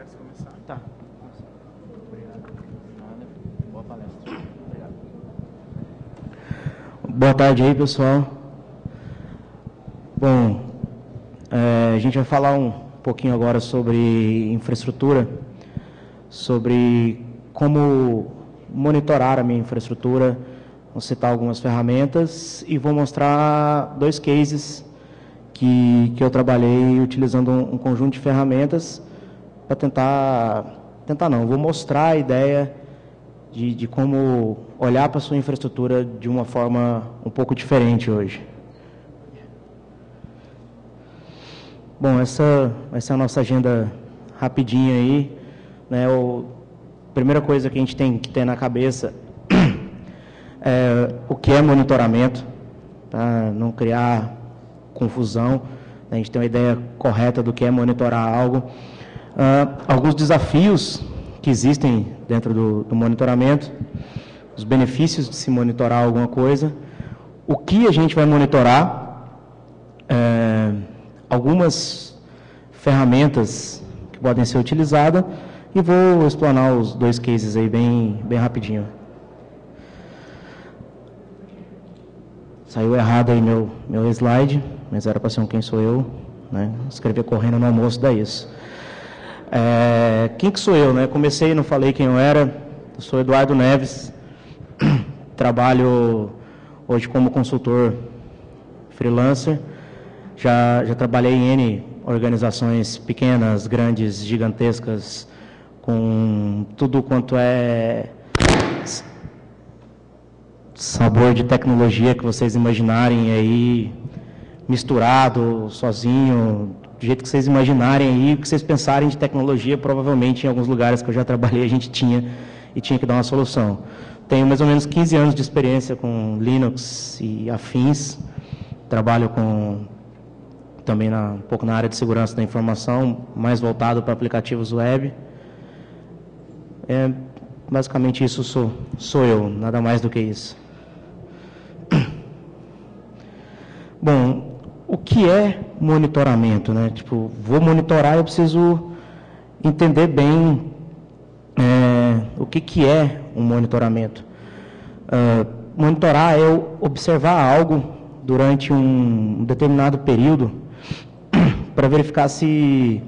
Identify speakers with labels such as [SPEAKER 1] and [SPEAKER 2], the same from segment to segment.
[SPEAKER 1] se começar.
[SPEAKER 2] Tá. Obrigado. Boa palestra. Obrigado. Boa tarde aí, pessoal. Bom, a gente vai falar um pouquinho agora sobre infraestrutura, sobre como monitorar a minha infraestrutura. Vou citar algumas ferramentas e vou mostrar dois cases que eu trabalhei utilizando um conjunto de ferramentas para vou mostrar a ideia de como olhar para a sua infraestrutura de uma forma um pouco diferente hoje. Bom, essa vai ser a nossa agenda rapidinha aí, né? A primeira coisa que a gente tem que ter na cabeça é o que é monitoramento, tá? Não criar confusão, né? A gente tem uma ideia correta do que é monitorar algo. Alguns desafios que existem dentro do monitoramento, os benefícios de se monitorar alguma coisa, o que a gente vai monitorar, algumas ferramentas que podem ser utilizadas, e vou explanar os dois cases aí bem rapidinho. Saiu errado aí meu slide, mas era para ser um quem sou eu, né? Escrever correndo no almoço dá isso. Quem que sou eu, né? Comecei, não falei quem eu era. Eu sou Eduardo Neves, trabalho hoje como consultor freelancer. Já trabalhei em N organizações pequenas, grandes, gigantescas, com tudo quanto é sabor de tecnologia que vocês imaginarem aí, misturado, sozinho, do jeito que vocês imaginarem aí, o que vocês pensarem de tecnologia, provavelmente em alguns lugares que eu já trabalhei a gente tinha que dar uma solução. Tenho mais ou menos 15 anos de experiência com Linux e afins, trabalho também um pouco na área de segurança da informação, mais voltado para aplicativos web. Basicamente isso sou eu, nada mais do que isso. Bom, o que é monitoramento, né? Tipo, vou monitorar, eu preciso entender bem o que é um monitoramento. Monitorar é observar algo durante um determinado período para verificar se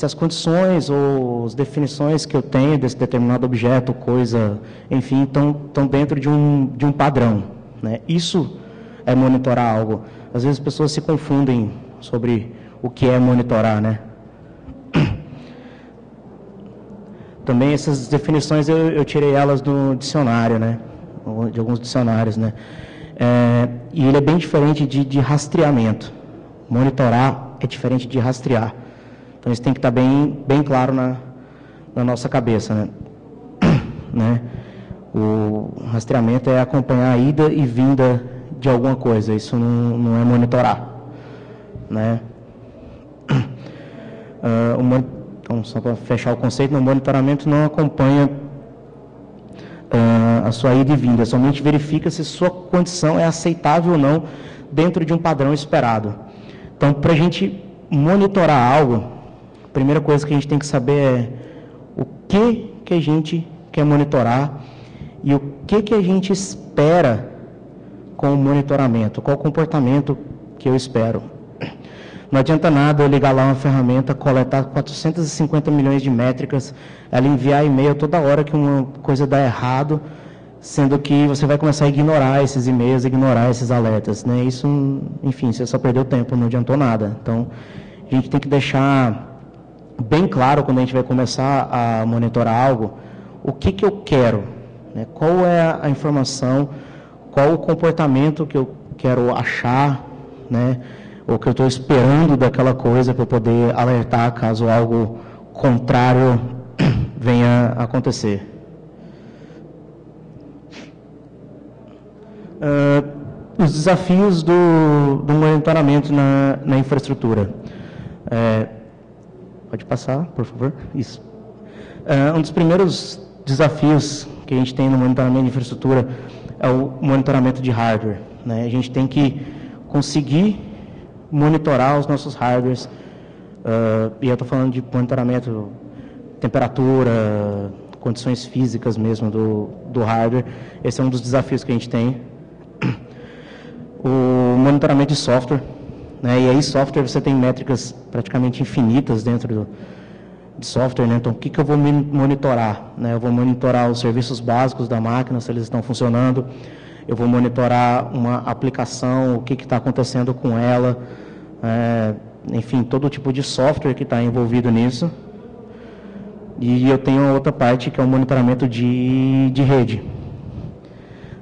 [SPEAKER 2] as condições ou as definições que eu tenho desse determinado objeto, coisa, enfim, estão dentro de um padrão, né? Isso é monitorar algo. Às vezes as pessoas se confundem sobre o que é monitorar, né? Também essas definições eu tirei elas do dicionário, né? De alguns dicionários, né? E ele é bem diferente de rastreamento. Monitorar é diferente de rastrear. Então isso tem que estar bem claro na nossa cabeça, né? O rastreamento é acompanhar a ida e vinda de alguma coisa, isso não é monitorar, né? Então, só para fechar o conceito, o monitoramento não acompanha a sua ida e vinda, somente verifica se sua condição é aceitável ou não dentro de um padrão esperado. Então, para a gente monitorar algo, a primeira coisa que a gente tem que saber é o que a gente quer monitorar e o que a gente espera com o monitoramento, qual o comportamento que eu espero. Não adianta nada eu ligar lá uma ferramenta, coletar 450 milhões de métricas, ela enviar e-mail toda hora que uma coisa dá errado, sendo que você vai começar a ignorar esses e-mails, ignorar esses alertas, né? Isso, enfim, você só perdeu tempo, não adiantou nada. Então, a gente tem que deixar bem claro quando a gente vai começar a monitorar algo, o que eu quero, né? Qual é a informação, qual o comportamento que eu quero achar, né? Ou que eu estou esperando daquela coisa para poder alertar caso algo contrário venha a acontecer. Os desafios do monitoramento na infraestrutura. Pode passar, por favor? Isso. Um dos primeiros desafios que a gente tem no monitoramento de infraestrutura é o monitoramento de hardware, né? A gente tem que conseguir monitorar os nossos hardwares, e eu estou falando de monitoramento temperatura, condições físicas mesmo do hardware. Esse é um dos desafios que a gente tem. O monitoramento de software, né? E aí software você tem métricas praticamente infinitas dentro de software, né? Então o que eu vou monitorar, né? Eu vou monitorar os serviços básicos da máquina, se eles estão funcionando. Eu vou monitorar uma aplicação, o que está acontecendo com ela, enfim, todo tipo de software que está envolvido nisso. E eu tenho outra parte que é o monitoramento de rede,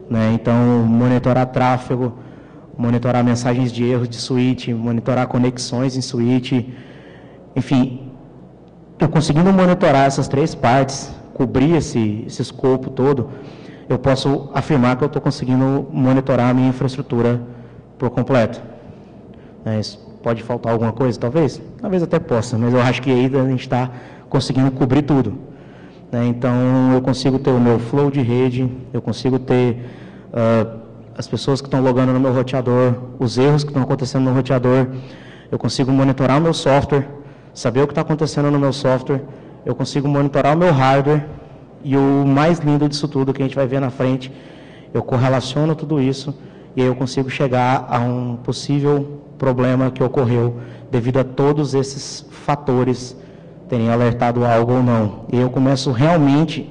[SPEAKER 2] né? Então, monitorar tráfego, monitorar mensagens de erros de switch, monitorar conexões em switch, enfim, eu conseguindo monitorar essas três partes, cobrir esse escopo todo, eu posso afirmar que eu estou conseguindo monitorar a minha infraestrutura por completo. Pode faltar alguma coisa, talvez? Talvez até possa, mas eu acho que aí a gente está conseguindo cobrir tudo. Então, eu consigo ter o meu flow de rede, eu consigo ter as pessoas que estão logando no meu roteador, os erros que estão acontecendo no roteador, eu consigo monitorar o meu software, saber o que está acontecendo no meu software, eu consigo monitorar o meu hardware, e o mais lindo disso tudo, que a gente vai ver na frente, eu correlaciono tudo isso, e aí eu consigo chegar a um possível problema que ocorreu devido a todos esses fatores terem alertado algo ou não. E eu começo realmente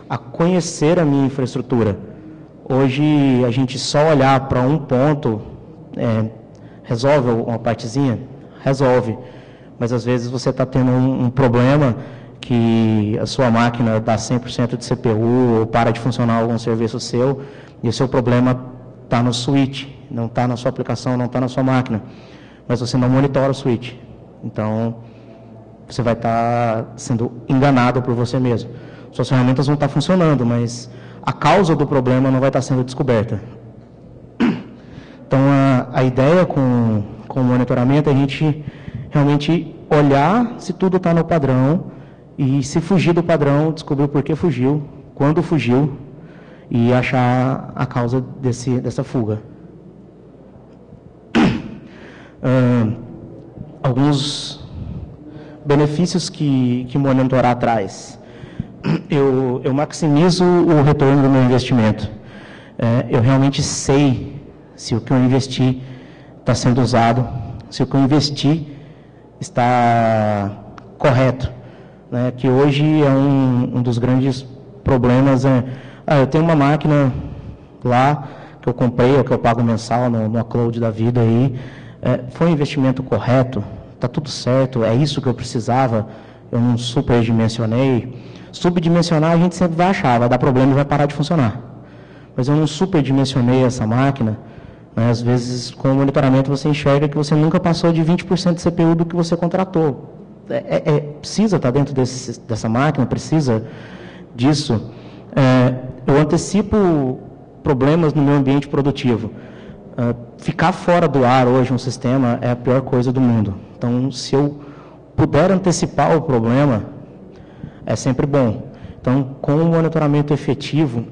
[SPEAKER 2] a conhecer a minha infraestrutura. Hoje, a gente só olhar para um ponto, resolve uma partezinha? Resolve. Mas, às vezes, você está tendo um problema que a sua máquina dá 100% de CPU ou para de funcionar algum serviço seu, e o seu problema está no switch, não está na sua aplicação, não está na sua máquina. Mas você não monitora o switch. Então, você vai estar sendo enganado por você mesmo. Suas ferramentas vão estar funcionando, mas a causa do problema não vai estar sendo descoberta. Então, a ideia com o monitoramento é a gente realmente olhar se tudo está no padrão e, se fugir do padrão, descobrir o porquê fugiu, quando fugiu e achar a causa dessa fuga. Alguns benefícios que monitorar traz. Eu maximizo o retorno do meu investimento. Eu realmente sei se o que eu investi está sendo usado, se o que eu investi está correto. Né? Que hoje é um dos grandes problemas. Eu tenho uma máquina lá que eu comprei, ou que eu pago mensal no cloud da vida aí. Foi um investimento correto? Está tudo certo? É isso que eu precisava? Eu não superdimensionei? Subdimensionar a gente sempre vai achar, vai dar problema e vai parar de funcionar. Mas eu não superdimensionei essa máquina. Né? Às vezes, com o monitoramento, você enxerga que você nunca passou de 20% de CPU do que você contratou. Precisa estar dentro dessa máquina, precisa disso. Eu antecipo problemas no meu ambiente produtivo. Ficar fora do ar hoje um sistema é a pior coisa do mundo. Então, se eu puder antecipar o problema, é sempre bom. Então, com o monitoramento efetivo,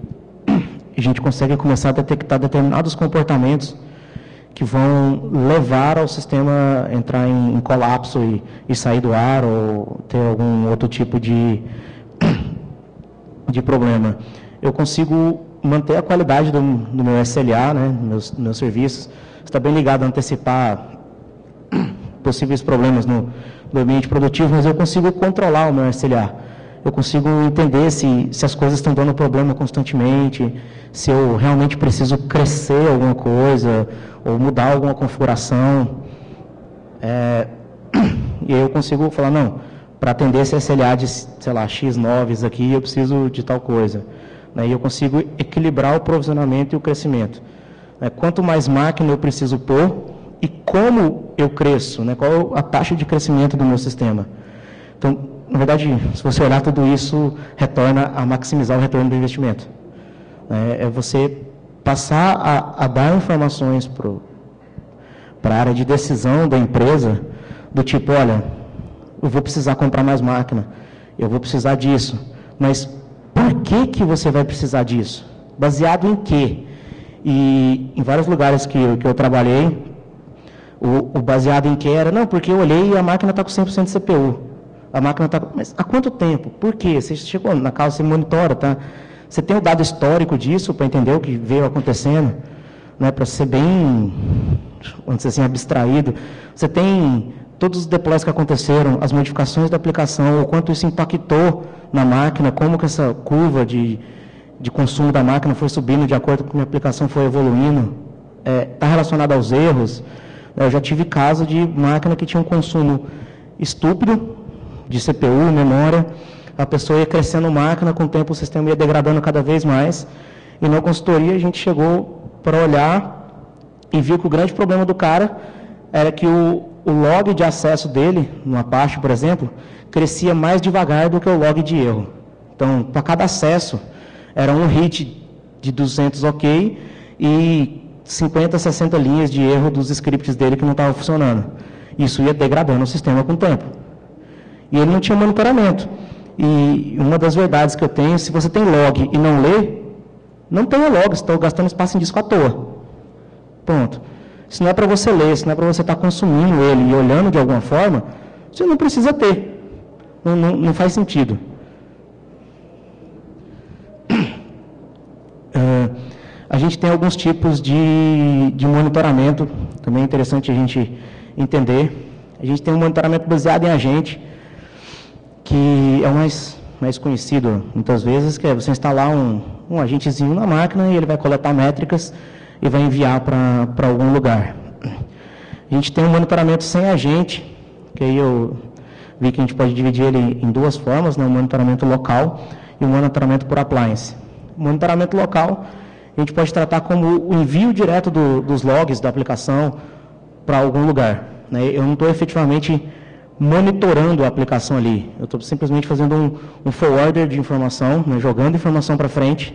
[SPEAKER 2] a gente consegue começar a detectar determinados comportamentos que vão levar ao sistema entrar em colapso e sair do ar ou ter algum outro tipo de problema. Eu consigo manter a qualidade do meu SLA, né, meus serviços. Está bem ligado a antecipar possíveis problemas no ambiente produtivo, mas eu consigo controlar o meu SLA. Eu consigo entender se as coisas estão dando problema constantemente, se eu realmente preciso crescer alguma coisa, ou mudar alguma configuração. E aí eu consigo falar, não, para atender esse SLA de, sei lá, X9s aqui, eu preciso de tal coisa. E eu consigo equilibrar o provisionamento e o crescimento. Quanto mais máquina eu preciso pôr e como eu cresço, qual a taxa de crescimento do meu sistema. Então, na verdade, se você olhar tudo isso, retorna a maximizar o retorno do investimento. É você passar a dar informações para a área de decisão da empresa, do tipo, olha, eu vou precisar comprar mais máquina, eu vou precisar disso, mas por que você vai precisar disso? Baseado em quê? E em vários lugares que eu trabalhei, o baseado em quê era, não, porque eu olhei e a máquina está com 100% de CPU. A máquina está... Mas há quanto tempo? Por quê? Você chegou na casa, você monitora, tá? Você tem o dado histórico disso para entender o que veio acontecendo, né? Para ser bem, vamos dizer assim, abstraído. Você tem todos os deploys que aconteceram, as modificações da aplicação, o quanto isso impactou na máquina, como que essa curva de consumo da máquina foi subindo de acordo com como a aplicação foi evoluindo. Está relacionado aos erros. Eu já tive caso de máquina que tinha um consumo estúpido de CPU, memória, a pessoa ia crescendo máquina, com o tempo o sistema ia degradando cada vez mais, e na consultoria a gente chegou para olhar e viu que o grande problema do cara era que o log de acesso dele, no Apache, por exemplo, crescia mais devagar do que o log de erro. Então, para cada acesso, era um hit de 200 ok e 50, 60 linhas de erro dos scripts dele que não estavam funcionando. Isso ia degradando o sistema com o tempo. E ele não tinha monitoramento. E uma das verdades que eu tenho, se você tem log e não lê, não tenha log, você está gastando espaço em disco à toa. Ponto. Se não é para você ler, se não é para você estar consumindo ele e olhando de alguma forma, você não precisa ter. Não faz sentido. A gente tem alguns tipos de monitoramento, também é interessante a gente entender. A gente tem um monitoramento baseado em agente, que é o mais conhecido, muitas vezes, que é você instalar um agentezinho na máquina e ele vai coletar métricas e vai enviar para algum lugar. A gente tem um monitoramento sem agente, que aí eu vi que a gente pode dividir ele em duas formas, né? Um monitoramento local e um monitoramento por appliance. O monitoramento local, a gente pode tratar como o envio direto dos logs da aplicação para algum lugar, né? Eu não estou efetivamente monitorando a aplicação ali. Eu estou simplesmente fazendo um forwarder de informação, né, jogando informação para frente,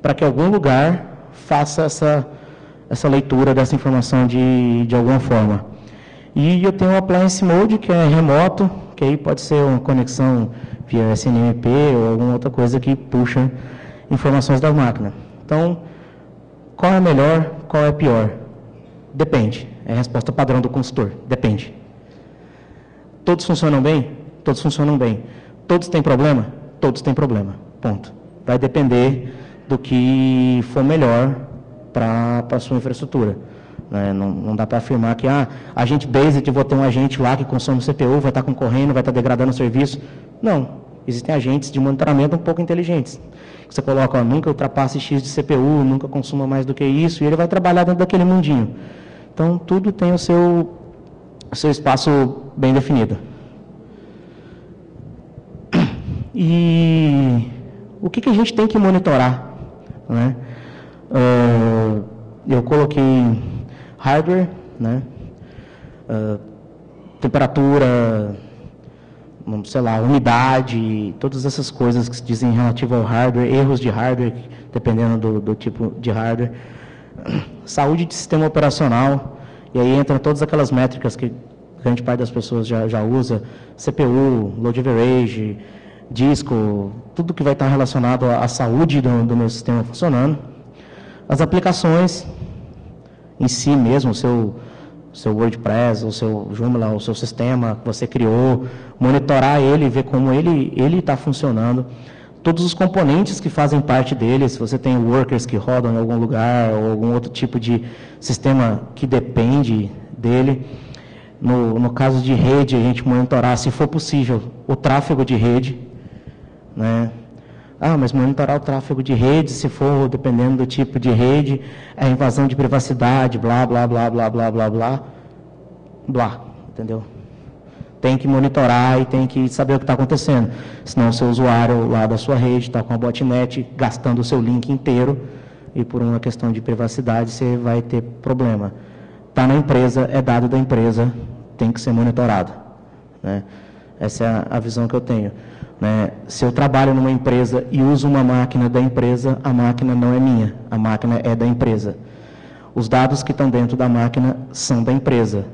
[SPEAKER 2] para que algum lugar faça essa leitura dessa informação de alguma forma. E eu tenho o Appliance Mode, que é remoto, que aí pode ser uma conexão via SNMP ou alguma outra coisa que puxa informações da máquina. Então, qual é melhor, qual é pior? Depende. É a resposta padrão do consultor. Depende. Todos funcionam bem? Todos funcionam bem. Todos têm problema? Todos têm problema. Ponto. Vai depender do que for melhor para a sua infraestrutura. Né? Não dá para afirmar que agente basic, vou ter um agente lá que consome CPU, vai estar concorrendo, vai estar degradando o serviço. Não. Existem agentes de monitoramento um pouco inteligentes. Você coloca, nunca ultrapasse X de CPU, nunca consuma mais do que isso, e ele vai trabalhar dentro daquele mundinho. Então, tudo tem o seu espaço bem definido. E o que a gente tem que monitorar? Né? Eu coloquei hardware, né? Temperatura, sei lá, umidade, todas essas coisas que se dizem relativo ao hardware, erros de hardware, dependendo do tipo de hardware. Saúde de sistema operacional, e aí entra todas aquelas métricas que grande parte das pessoas já usa, CPU, load average, disco, tudo que vai estar relacionado à saúde do meu sistema funcionando. As aplicações em si mesmo, o seu WordPress, o seu Joomla, o seu sistema que você criou, monitorar ele, ver como ele está funcionando. Todos os componentes que fazem parte dele, se você tem workers que rodam em algum lugar, ou algum outro tipo de sistema que depende dele. No caso de rede, a gente monitorar, se for possível, o tráfego de rede. Né? Mas monitorar o tráfego de rede, se for, dependendo do tipo de rede, a invasão de privacidade, blá, blá, blá, blá, blá, blá, blá, blá, entendeu? Tem que monitorar e tem que saber o que está acontecendo. Senão o seu usuário lá da sua rede está com a botnet gastando o seu link inteiro e por uma questão de privacidade você vai ter problema. Está na empresa, é dado da empresa, tem que ser monitorado. Né? Essa é a visão que eu tenho. Né? Se eu trabalho numa empresa e uso uma máquina da empresa, a máquina não é minha, a máquina é da empresa. Os dados que estão dentro da máquina são da empresa.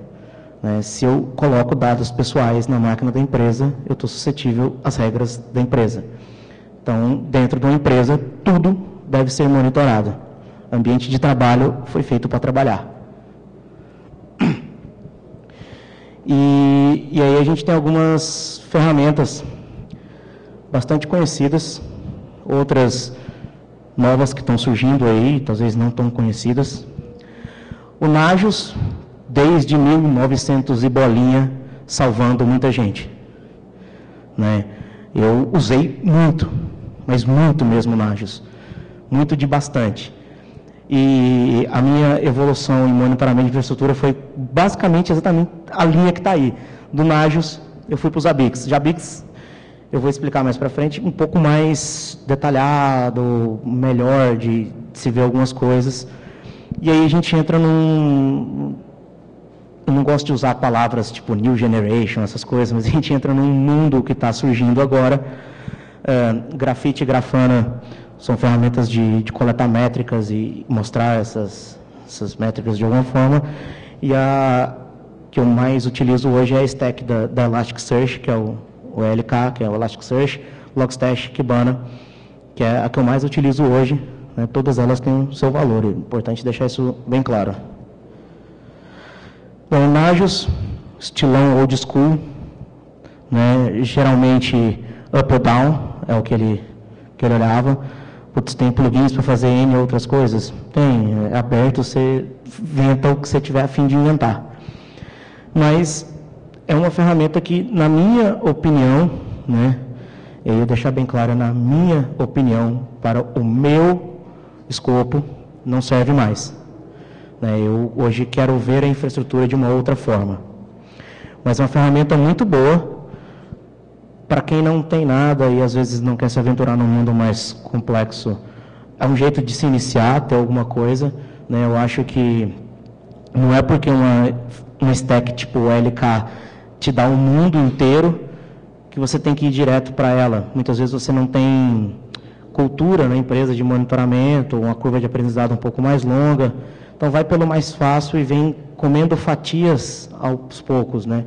[SPEAKER 2] Né? Se eu coloco dados pessoais na máquina da empresa, eu estou suscetível às regras da empresa. Então, dentro de uma empresa, tudo deve ser monitorado. O ambiente de trabalho foi feito para trabalhar. E aí a gente tem algumas ferramentas bastante conhecidas, outras novas que estão surgindo aí, talvez não tão conhecidas. O Nagios, desde 1900 e bolinha, salvando muita gente, né? Eu usei muito, mas muito mesmo o Nagios, muito de bastante. E a minha evolução em monitoramento de infraestrutura foi basicamente exatamente a linha que está aí. Do Nagios, eu fui para os Zabbix. Zabbix, eu vou explicar mais para frente, um pouco mais detalhado, melhor de se ver algumas coisas. E aí a gente entra num... Eu não gosto de usar palavras tipo New Generation, essas coisas, mas a gente entra num mundo que está surgindo agora. Grafite e Grafana são ferramentas de coletar métricas e mostrar essas métricas de alguma forma. E a que eu mais utilizo hoje é a stack da Elasticsearch, que é o ELK, que é o Elasticsearch, Logstash, Kibana, que é a que eu mais utilizo hoje, né? Todas elas têm o seu valor, é importante deixar isso bem claro. Bom, Nagios, estilão old school, né? Geralmente up or down é o que ele olhava. Putz, tem plugins para fazer N outras coisas? Tem, é aberto, você inventa o que você tiver a fim de inventar. Mas é uma ferramenta que, na minha opinião, né, eu ia deixar bem claro, na minha opinião, para o meu escopo, não serve mais. Né, eu hoje quero ver a infraestrutura de uma outra forma. Mas é uma ferramenta muito boa para quem não tem nada e às vezes não quer se aventurar num mundo mais complexo. É um jeito de se iniciar, ter alguma coisa. Né, eu acho que não é porque uma stack tipo LK te dá um mundo inteiro que você tem que ir direto para ela. Muitas vezes você não tem cultura na empresa de monitoramento, uma curva de aprendizado um pouco mais longa. Então vai pelo mais fácil e vem comendo fatias aos poucos, né?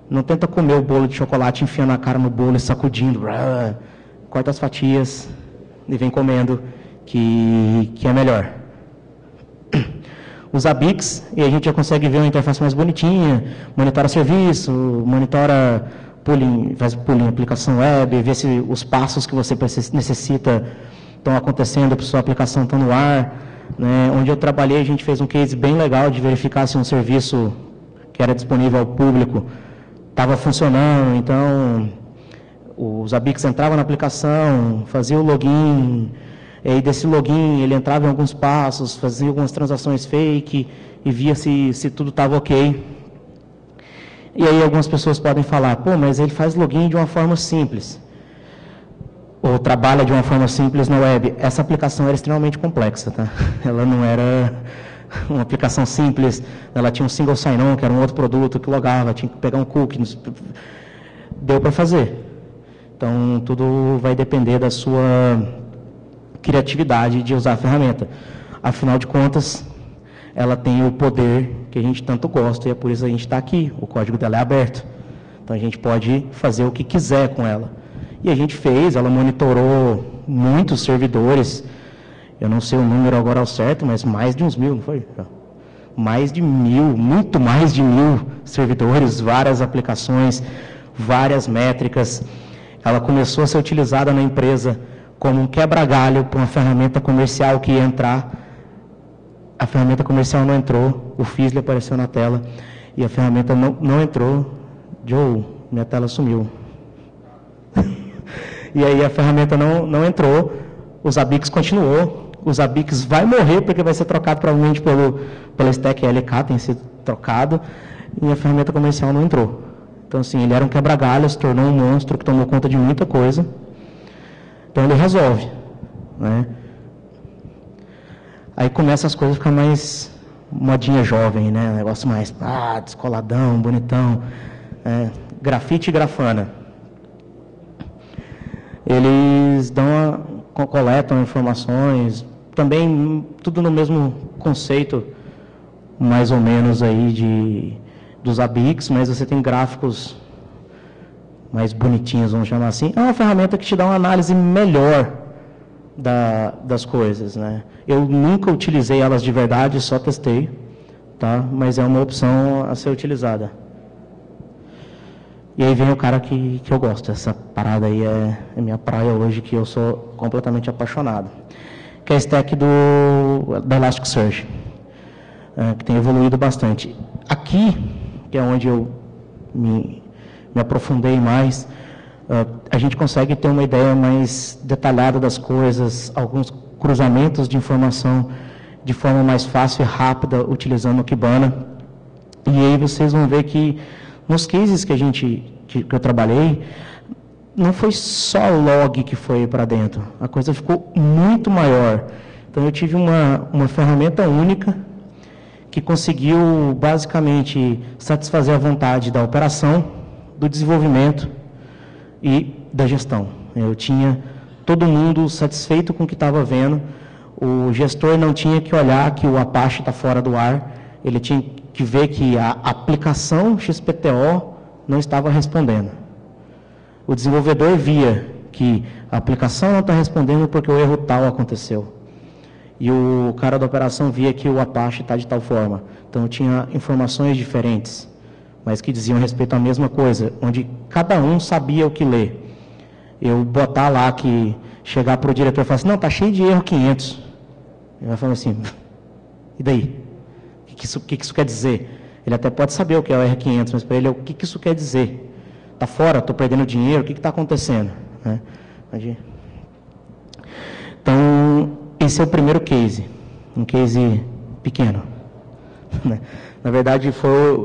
[SPEAKER 2] Não tenta comer o bolo de chocolate enfiando a cara no bolo e sacudindo. Corta as fatias e vem comendo, que é melhor. Os Zabbix, e a gente já consegue ver uma interface mais bonitinha, monitora serviço, monitora pooling, faz pooling aplicação web, vê se os passos que você necessita estão acontecendo para sua aplicação estar no ar. Né? Onde eu trabalhei, a gente fez um case bem legal de verificar se um serviço que era disponível ao público estava funcionando. Então, os Zabbix entravam na aplicação, fazia o login, e aí desse login ele entrava em alguns passos, fazia algumas transações fake e via se tudo estava ok. E aí algumas pessoas podem falar, pô, mas ele faz login de uma forma simples, ou trabalha de uma forma simples na web. Essa aplicação era extremamente complexa, tá? Ela não era uma aplicação simples, ela tinha um single sign-on, que era um outro produto que logava, tinha que pegar um cookie, deu para fazer. Então, tudo vai depender da sua criatividade de usar a ferramenta. Afinal de contas, ela tem o poder que a gente tanto gosta e é por isso que a gente está aqui. O código dela é aberto. Então, a gente pode fazer o que quiser com ela. E a gente fez, ela monitorou muitos servidores. Eu não sei o número agora ao certo, mas mais de uns 1000, não foi? Mais de 1000, muito mais de 1000 servidores, várias aplicações, várias métricas. Ela começou a ser utilizada na empresa como um quebra-galho para uma ferramenta comercial que ia entrar. A ferramenta comercial não entrou, o Fizzly apareceu na tela e a ferramenta não entrou. Joe, minha tela sumiu. E aí a ferramenta não entrou, o Zabbix continuou, o Zabbix vai morrer porque vai ser trocado provavelmente pela stack LK, tem sido trocado, e a ferramenta comercial não entrou. Então, assim, ele era um quebra-galho, se tornou um monstro que tomou conta de muita coisa. Então, ele resolve, né? Aí começa as coisas a ficar mais modinha jovem, né? Um negócio mais descoladão, bonitão. Grafite e Grafana. Eles coletam informações, também tudo no mesmo conceito, mais ou menos aí dos Zabbix, mas você tem gráficos mais bonitinhos, vamos chamar assim. É uma ferramenta que te dá uma análise melhor das coisas, né? Eu nunca utilizei elas de verdade, só testei, tá? Mas é uma opção a ser utilizada. E aí vem o cara que eu gosto. Essa parada aí é minha praia hoje, que eu sou completamente apaixonado. Que é a stack da Elasticsearch, que tem evoluído bastante. Aqui, que é onde eu me aprofundei mais, a gente consegue ter uma ideia mais detalhada das coisas, alguns cruzamentos de informação de forma mais fácil e rápida, utilizando o Kibana. E aí vocês vão ver que nos cases que eu trabalhei, não foi só log que foi para dentro, a coisa ficou muito maior. Então eu tive uma ferramenta única que conseguiu basicamente satisfazer a vontade da operação, do desenvolvimento e da gestão. Eu tinha todo mundo satisfeito com o que estava vendo, o gestor não tinha que olhar que o Apache está fora do ar, ele tinha que ver que a aplicação XPTO não estava respondendo. O desenvolvedor via que a aplicação não está respondendo porque o erro tal aconteceu. E o cara da operação via que o Apache está de tal forma. Então, tinha informações diferentes, mas que diziam respeito à mesma coisa, onde cada um sabia o que ler. Eu botar lá que, chegar para o diretor e falar assim, não, está cheio de erro 500. Ele vai falando assim, e daí? O que isso quer dizer? Ele até pode saber o que é o R500, mas para ele, o que isso quer dizer? Está fora, estou perdendo dinheiro, o que está acontecendo? Né? Então, esse é o primeiro case, um case pequeno. Na verdade,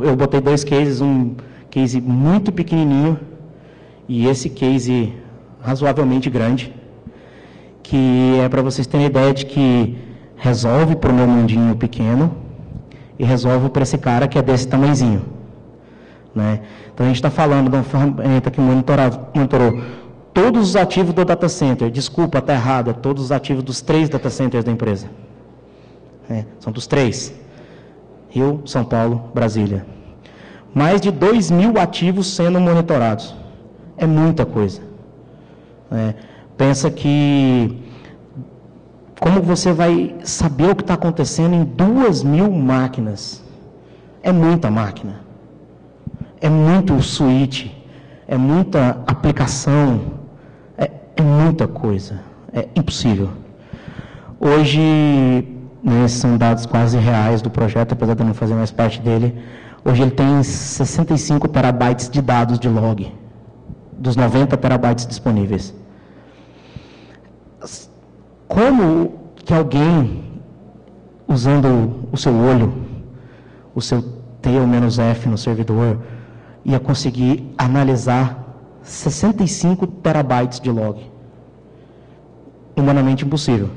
[SPEAKER 2] eu botei dois cases, um case muito pequenininho e esse case razoavelmente grande, que é para vocês terem a ideia de que resolve para o meu mundinho pequeno e resolve para esse cara que é desse tamanhozinho. Né? Então, a gente está falando de uma ferramenta que monitorou todos os ativos do data center. Desculpa, está errado, todos os ativos dos 3 data centers da empresa. São dos 3. Rio, São Paulo, Brasília. Mais de 2.000 ativos sendo monitorados. É muita coisa. Pensa que como você vai saber o que está acontecendo em 2.000 máquinas? É muita máquina. É muito switch. É muita aplicação. É muita coisa. É impossível. Hoje, são dados quase reais do projeto, apesar de eu não fazer mais parte dele. Hoje ele tem 65 terabytes de dados de log, dos 90 terabytes disponíveis. Como que alguém, usando o seu olho, o seu T ou menos F no servidor, ia conseguir analisar 65 terabytes de log? Humanamente impossível.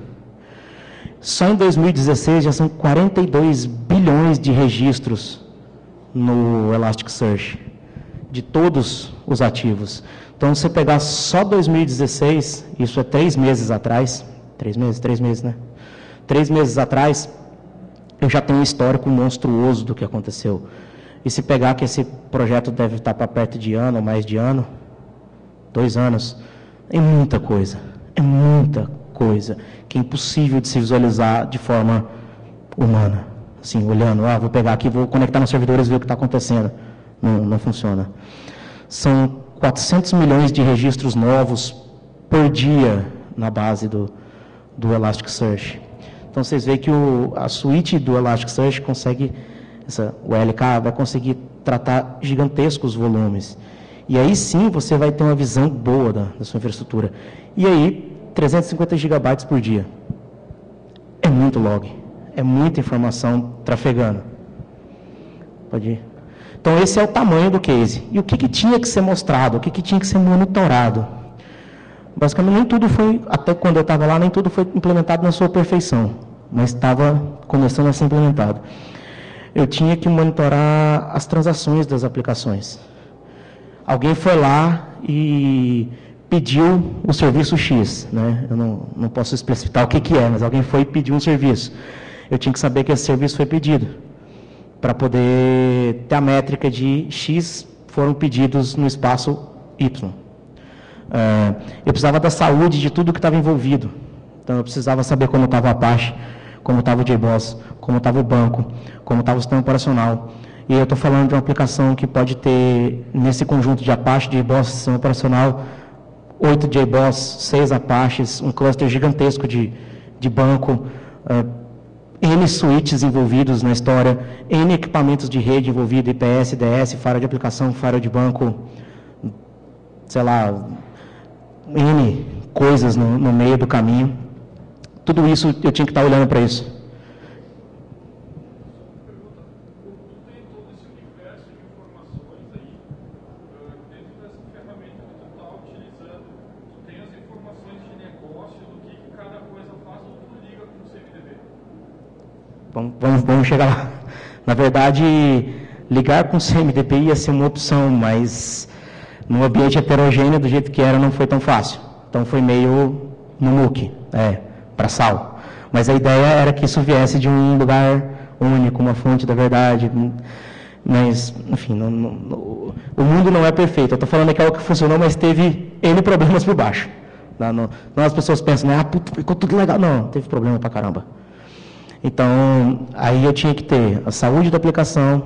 [SPEAKER 2] Só em 2016 já são 42 bilhões de registros no Elasticsearch, de todos os ativos. Então, se você pegar só 2016, isso é 3 meses atrás, 3 meses, né? 3 meses atrás, eu já tenho um histórico monstruoso do que aconteceu. E se pegar que esse projeto deve estar para perto de ano, ou mais de ano, 2 anos, é muita coisa, que é impossível de se visualizar de forma humana. Assim, olhando, vou pegar aqui, vou conectar nos servidores e ver o que está acontecendo. Não funciona. São 400 milhões de registros novos por dia na base do Elasticsearch. Então, vocês veem que a suíte do Elasticsearch consegue, o LK vai conseguir tratar gigantescos volumes. E aí sim você vai ter uma visão boa da sua infraestrutura. E aí, 350 gigabytes por dia. É muito log. É muita informação trafegando. Pode ir. Então, esse é o tamanho do case. E o que tinha que ser mostrado? O que tinha que ser monitorado? Basicamente, nem tudo foi, até quando eu estava lá, nem tudo foi implementado na sua perfeição. Mas estava começando a ser implementado. Eu tinha que monitorar as transações das aplicações. Alguém foi lá e pediu o serviço X, né? Eu não posso especificar o que é, mas alguém foi e pediu um serviço. Eu tinha que saber que esse serviço foi pedido, para poder ter a métrica de X foram pedidos no espaço Y. Eu precisava da saúde de tudo que estava envolvido. Então, eu precisava saber como estava o Apache, como estava o JBoss, como estava o banco, como estava o sistema operacional. E eu estou falando de uma aplicação que pode ter, nesse conjunto de Apache, JBoss, sistema operacional, 8 JBoss, 6 Apaches, um cluster gigantesco de banco, N switches envolvidos na história, N equipamentos de rede envolvidos, IPS, DS, firewall de aplicação, firewall de banco, sei lá, N coisas no meio do caminho. Tudo isso eu tinha que estar olhando para isso. Vamos chegar lá. Na verdade, ligar com o CMDP ia ser uma opção, mas no ambiente heterogêneo, do jeito que era, não foi tão fácil. Então foi meio no MOOC, para sal. Mas a ideia era que isso viesse de um lugar único, uma fonte da verdade. Mas, enfim, o mundo não é perfeito. Eu estou falando que é algo que funcionou, mas teve N problemas por baixo. Não, as pessoas pensam, ficou tudo legal. Não, teve problema pra caramba. Então, aí eu tinha que ter a saúde da aplicação,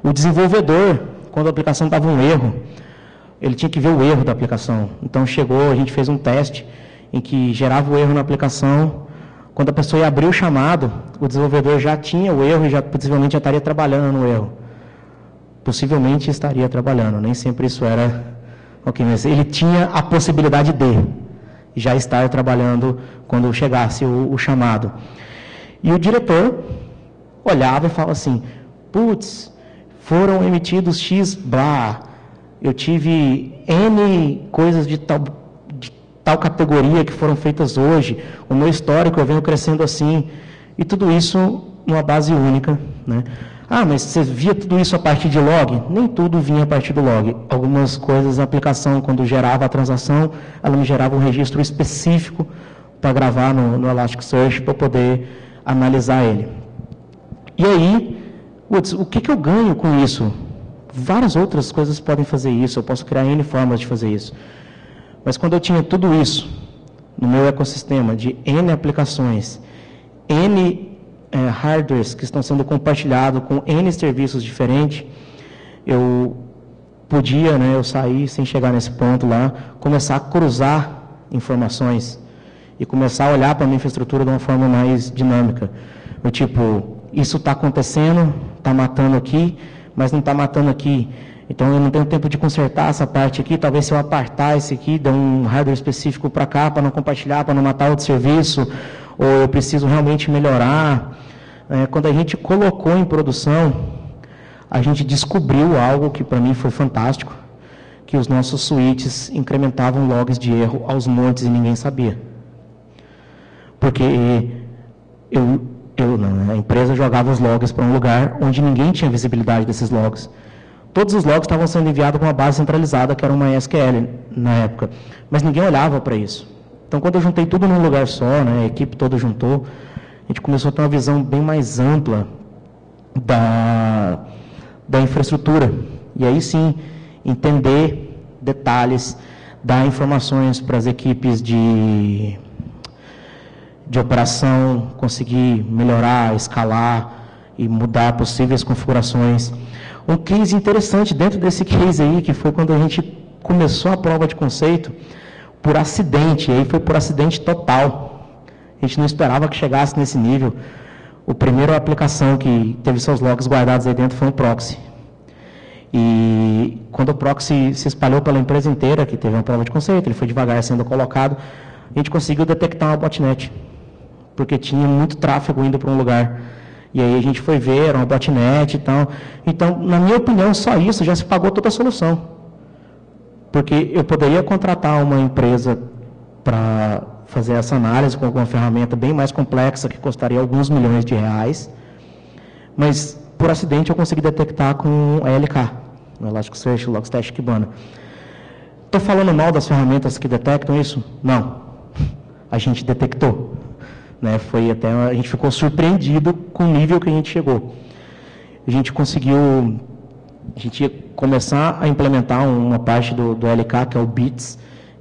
[SPEAKER 2] o desenvolvedor, quando a aplicação dava um erro, ele tinha que ver o erro da aplicação. Então, a gente fez um teste em que gerava o erro na aplicação. Quando a pessoa ia abrir o chamado, o desenvolvedor já tinha o erro e possivelmente já estaria trabalhando no erro. Possivelmente estaria trabalhando, nem sempre isso era ok, mas ele tinha a possibilidade de já estar trabalhando quando chegasse o chamado. E o diretor olhava e falava assim, putz, foram emitidos X, blá, eu tive N coisas de tal categoria que foram feitas hoje, o meu histórico eu venho crescendo assim, e tudo isso numa base única, né? Mas você via tudo isso a partir de log? Nem tudo vinha a partir do log. Algumas coisas, a aplicação, quando gerava a transação, ela me gerava um registro específico para gravar no Elasticsearch para poder analisar ele. E aí, o que eu ganho com isso? Várias outras coisas podem fazer isso, eu posso criar N formas de fazer isso. Mas quando eu tinha tudo isso no meu ecossistema de N aplicações, N hardwares que estão sendo compartilhados com N serviços diferentes, eu podia, eu sair sem chegar nesse ponto lá, começar a cruzar informações e começar a olhar para a minha infraestrutura de uma forma mais dinâmica. Isso está acontecendo, está matando aqui, mas não está matando aqui. Então, eu não tenho tempo de consertar essa parte aqui, talvez se eu apartar esse aqui, dar um hardware específico para cá, para não compartilhar, para não matar outro serviço, ou eu preciso realmente melhorar. Quando a gente colocou em produção, a gente descobriu algo que para mim foi fantástico, que os nossos switches incrementavam logs de erro aos montes e ninguém sabia. Porque a empresa jogava os logs para um lugar onde ninguém tinha visibilidade desses logs. Todos os logs estavam sendo enviados para uma base centralizada, que era uma MySQL na época, mas ninguém olhava para isso. Então, quando eu juntei tudo num lugar só, a equipe toda juntou, a gente começou a ter uma visão bem mais ampla da infraestrutura. E aí sim, entender detalhes, dar informações para as equipes de operação, conseguir melhorar, escalar e mudar possíveis configurações. Um case interessante dentro desse case aí, que foi quando a gente começou a prova de conceito, por acidente, e aí foi por acidente total. A gente não esperava que chegasse nesse nível. A primeira aplicação que teve seus logs guardados aí dentro foi um proxy. E quando o proxy se espalhou pela empresa inteira, que teve uma prova de conceito, ele foi devagar sendo colocado, a gente conseguiu detectar uma botnet, porque tinha muito tráfego indo para um lugar. E aí a gente foi ver, era uma botnet e tal. Então, na minha opinião, só isso já se pagou toda a solução. Porque eu poderia contratar uma empresa para fazer essa análise com alguma ferramenta bem mais complexa, que custaria alguns milhões de reais, mas, por acidente, eu consegui detectar com ELK, no Elasticsearch, Logstash, Kibana. Estou falando mal das ferramentas que detectam isso? Não. A gente detectou. A gente ficou surpreendido com o nível que a gente chegou. A gente ia começar a implementar uma parte do LK, que é o Bits,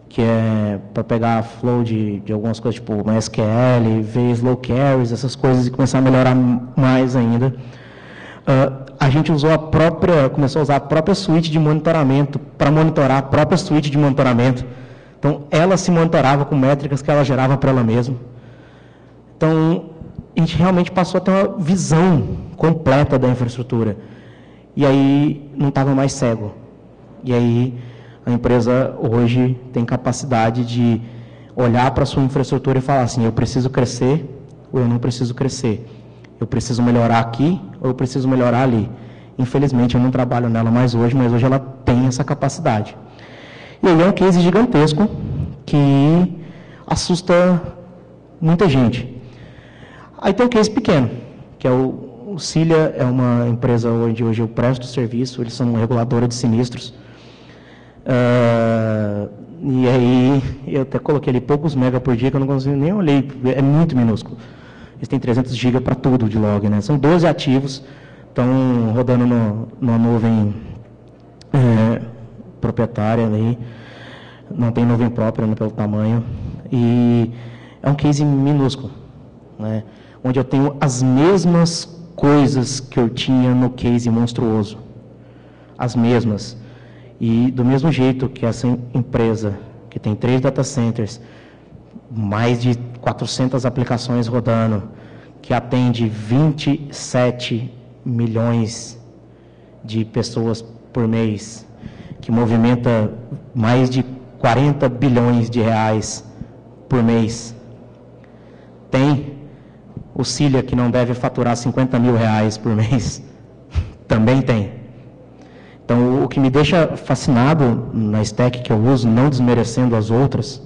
[SPEAKER 2] que é para pegar a flow de algumas coisas, tipo MySQL, ver slow carries, essas coisas, e começar a melhorar mais ainda. a gente começou a usar a própria suíte de monitoramento para monitorar a própria suíte de monitoramento. Então, ela se monitorava com métricas que ela gerava para ela mesma. Então, a gente realmente passou a ter uma visão completa da infraestrutura. E aí, não estava mais cego. E aí, a empresa hoje tem capacidade de olhar para a sua infraestrutura e falar assim, eu preciso crescer ou eu não preciso crescer. Eu preciso melhorar aqui ou eu preciso melhorar ali. Infelizmente, eu não trabalho nela mais hoje, mas hoje ela tem essa capacidade. E aí é um case gigantesco que assusta muita gente. Aí tem um case pequeno, que é o Cilia, é uma empresa onde hoje eu presto serviço, eles são uma reguladora de sinistros. E aí, eu até coloquei ali poucos mega por dia, que eu não consigo nem olhei, é muito minúsculo. Eles têm 300 GB para tudo de log, né? São 12 ativos, estão rodando numa nuvem proprietária, aí, não tem nuvem própria, né, pelo tamanho, e é um case minúsculo, né? Onde eu tenho as mesmas coisas que eu tinha no case monstruoso, as mesmas. E do mesmo jeito que essa empresa, que tem 3 data centers, mais de 400 aplicações rodando, que atende 27 milhões de pessoas por mês, que movimenta mais de 40 bilhões de reais por mês. Tem o Cilia, que não deve faturar 50 mil reais por mês. Também tem. Então, o que me deixa fascinado na stack que eu uso, não desmerecendo as outras,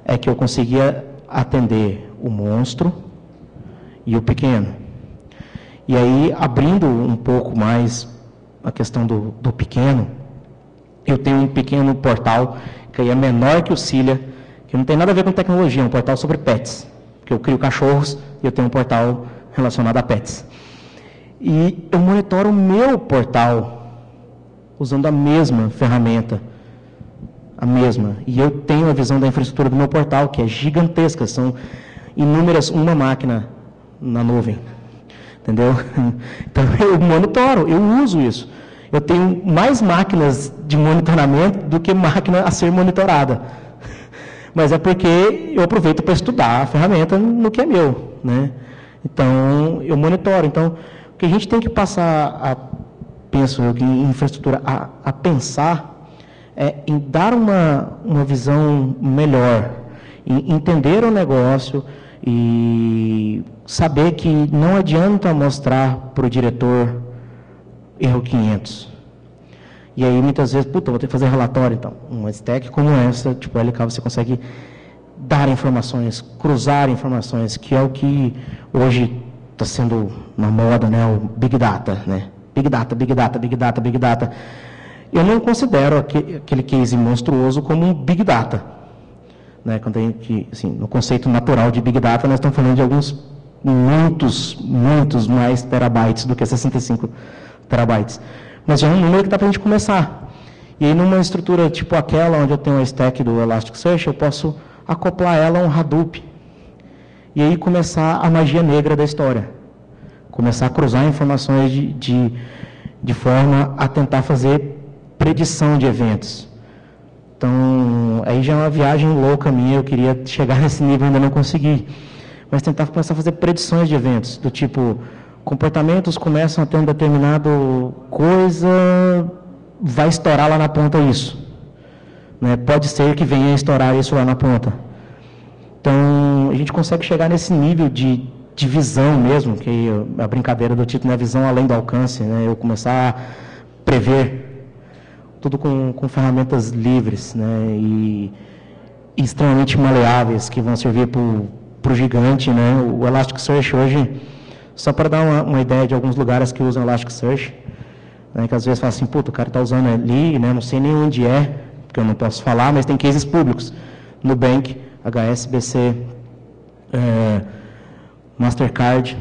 [SPEAKER 2] é que eu conseguia atender o monstro e o pequeno. E aí, abrindo um pouco mais a questão do pequeno, eu tenho um pequeno portal que é menor que o Cilia, que não tem nada a ver com tecnologia, é um portal sobre pets, que eu crio cachorros e eu tenho um portal relacionado a pets. E eu monitoro o meu portal usando a mesma ferramenta, a mesma. E eu tenho a visão da infraestrutura do meu portal, que é gigantesca, são inúmeras, uma máquina na nuvem. Entendeu? Então, eu monitoro, eu uso isso. Eu tenho mais máquinas de monitoramento do que máquina a ser monitorada. Mas é porque eu aproveito para estudar a ferramenta no que é meu, né? Então, eu monitoro. Então, o que a gente tem que passar penso eu, em infraestrutura, a pensar em dar uma visão melhor, em entender o negócio e saber que não adianta mostrar para o diretor erro 500. E aí, muitas vezes, vou ter que fazer relatório, então. Uma stack como essa, tipo LK, você consegue dar informações, cruzar informações, que é o que hoje está sendo na moda, né? O Big Data, né? Big Data, Big Data, Big Data, Big Data. Eu não considero aquele case monstruoso como um Big Data. Né? Quando a gente, assim, no conceito natural de Big Data, nós estamos falando de alguns, muitos mais terabytes do que 65 terabytes. Mas já é um número que dá para a gente começar. E aí, numa estrutura tipo aquela, onde eu tenho a stack do Elasticsearch, eu posso acoplar ela a um Hadoop. E aí começar a magia negra da história. Começar a cruzar informações de forma a tentar fazer predição de eventos. Então, aí já é uma viagem louca minha, eu queria chegar nesse nível, ainda não consegui. Mas tentar começar a fazer predições de eventos, do tipo, comportamentos começam a ter um determinado coisa, vai estourar lá na ponta isso. Né? Pode ser que venha a estourar isso lá na ponta. Então, a gente consegue chegar nesse nível de visão mesmo, que a brincadeira do título é a visão além do alcance, né? Eu começar a prever tudo com ferramentas livres, né? E extremamente maleáveis, que vão servir para o gigante, né? O Elasticsearch hoje, só para dar uma ideia de alguns lugares que usam Elasticsearch, né? Que às vezes fala assim, o cara está usando ali, né? Não sei nem onde é, porque eu não posso falar, mas tem cases públicos, Nubank, HSBC, Mastercard.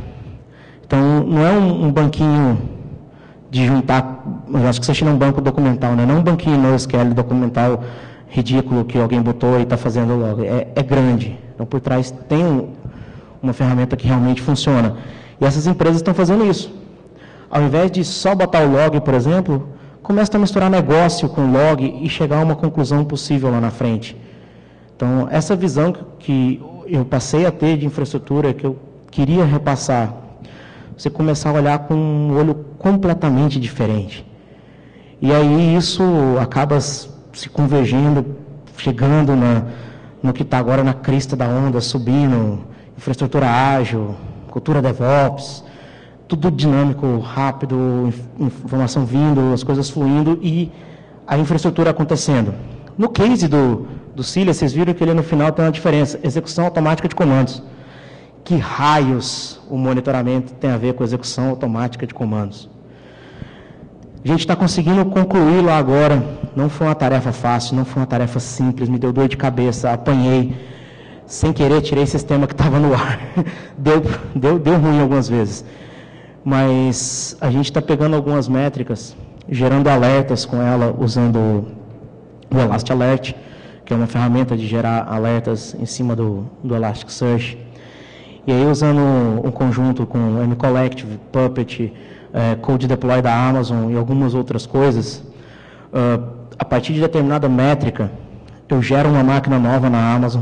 [SPEAKER 2] Então, não é um banquinho de juntar, eu acho que você chama um banco documental, né? Não um banquinho NoSQL documental ridículo que alguém botou e está fazendo logo. É grande. Então, por trás tem uma ferramenta que realmente funciona. E essas empresas estão fazendo isso. Ao invés de só botar o log, por exemplo, começa a misturar negócio com log e chegar a uma conclusão possível lá na frente. Então, essa visão que eu passei a ter de infraestrutura, que eu queria repassar, você começar a olhar com um olho completamente diferente. E aí isso acaba se convergindo, chegando no que está agora na crista da onda, subindo, infraestrutura ágil, cultura DevOps, tudo dinâmico, rápido, informação vindo, as coisas fluindo e a infraestrutura acontecendo. No case do Cilia, vocês viram que ele no final tem uma diferença, execução automática de comandos. Que raios o monitoramento tem a ver com execução automática de comandos? A gente está conseguindo concluir lá agora, não foi uma tarefa fácil, não foi uma tarefa simples, me deu dor de cabeça, apanhei, sem querer tirei esse sistema que estava no ar, deu ruim algumas vezes. Mas a gente está pegando algumas métricas, gerando alertas com ela, usando o Elastic Alert, que é uma ferramenta de gerar alertas em cima do Elasticsearch. E aí, usando um conjunto com mCollective, Puppet, Code Deploy da Amazon e algumas outras coisas, a partir de determinada métrica, eu gero uma máquina nova na Amazon,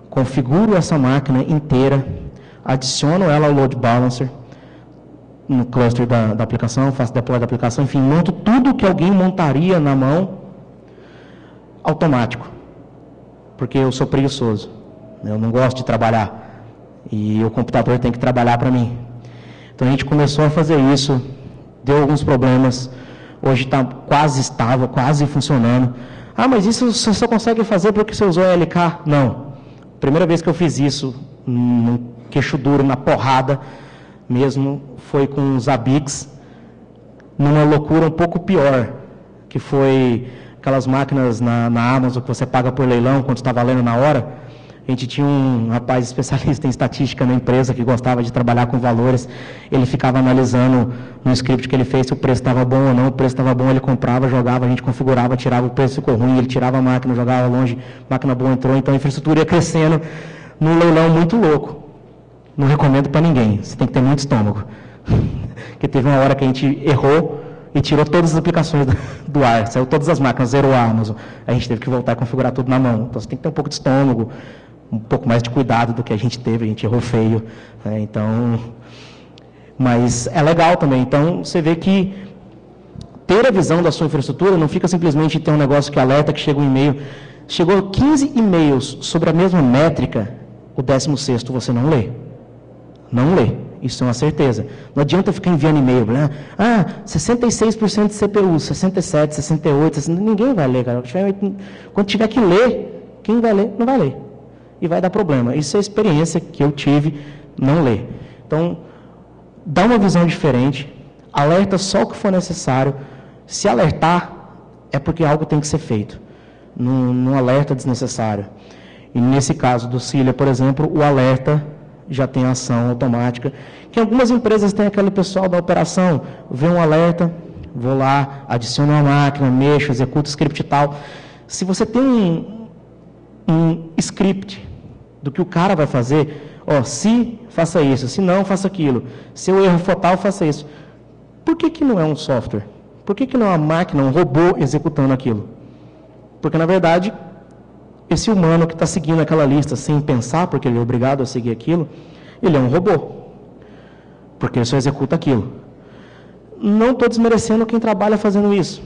[SPEAKER 2] configuro essa máquina inteira, adiciono ela ao load balancer, no cluster da aplicação, faço deploy da aplicação, enfim, monto tudo que alguém montaria na mão, automático, porque eu sou preguiçoso, eu não gosto de trabalhar, e o computador tem que trabalhar para mim. Então a gente começou a fazer isso, deu alguns problemas, hoje está quase estável, quase funcionando. Ah, mas isso você só consegue fazer porque você usou LK? Não. Primeira vez que eu fiz isso, no queixo duro, na porrada mesmo, foi com os Zabbix, numa loucura um pouco pior, que foi aquelas máquinas na Amazon que você paga por leilão quando está valendo na hora. A gente tinha um rapaz especialista em estatística na empresa que gostava de trabalhar com valores. Ele ficava analisando no script que ele fez se o preço estava bom ou não. O preço estava bom, ele comprava, jogava, a gente configurava, tirava, o preço ficou ruim, ele tirava a máquina, jogava longe, máquina boa entrou. Então a infraestrutura ia crescendo num leilão muito louco. Não recomendo para ninguém, você tem que ter muito estômago. Porque teve uma hora que a gente errou e tirou todas as aplicações do ar, saiu todas as máquinas, zerou a Amazon. A gente teve que voltar a configurar tudo na mão. Então você tem que ter um pouco de estômago, um pouco mais de cuidado do que a gente teve, a gente errou feio, né? Então, mas é legal também. Então, você vê que ter a visão da sua infraestrutura não fica simplesmente ter um negócio que alerta, que chega um e-mail. Chegou 15 e-mails sobre a mesma métrica, o 16º você não lê. Não lê, isso é uma certeza. Não adianta ficar enviando e-mail, né? 66% de CPU, 67%, 68%, 60%, ninguém vai ler, cara. Quando tiver que ler, quem vai ler, não vai ler. E vai dar problema. Isso é a experiência que eu tive, não ler. Então, dá uma visão diferente, alerta só o que for necessário. Se alertar, é porque algo tem que ser feito. Não alerta desnecessário. E nesse caso do Cilia, por exemplo, o alerta já tem ação automática. Que algumas empresas têm aquele pessoal da operação, vê um alerta, vou lá, adiciono uma máquina, mexo, executo o script e tal. Se você tem um script do que o cara vai fazer, se faça isso, se não, faça aquilo, se o erro for tal, faça isso. Por que não é um software? Por que não é uma máquina, um robô executando aquilo? Porque, na verdade, esse humano que está seguindo aquela lista sem pensar, porque ele é obrigado a seguir aquilo, ele é um robô, porque ele só executa aquilo. Não estou desmerecendo quem trabalha fazendo isso,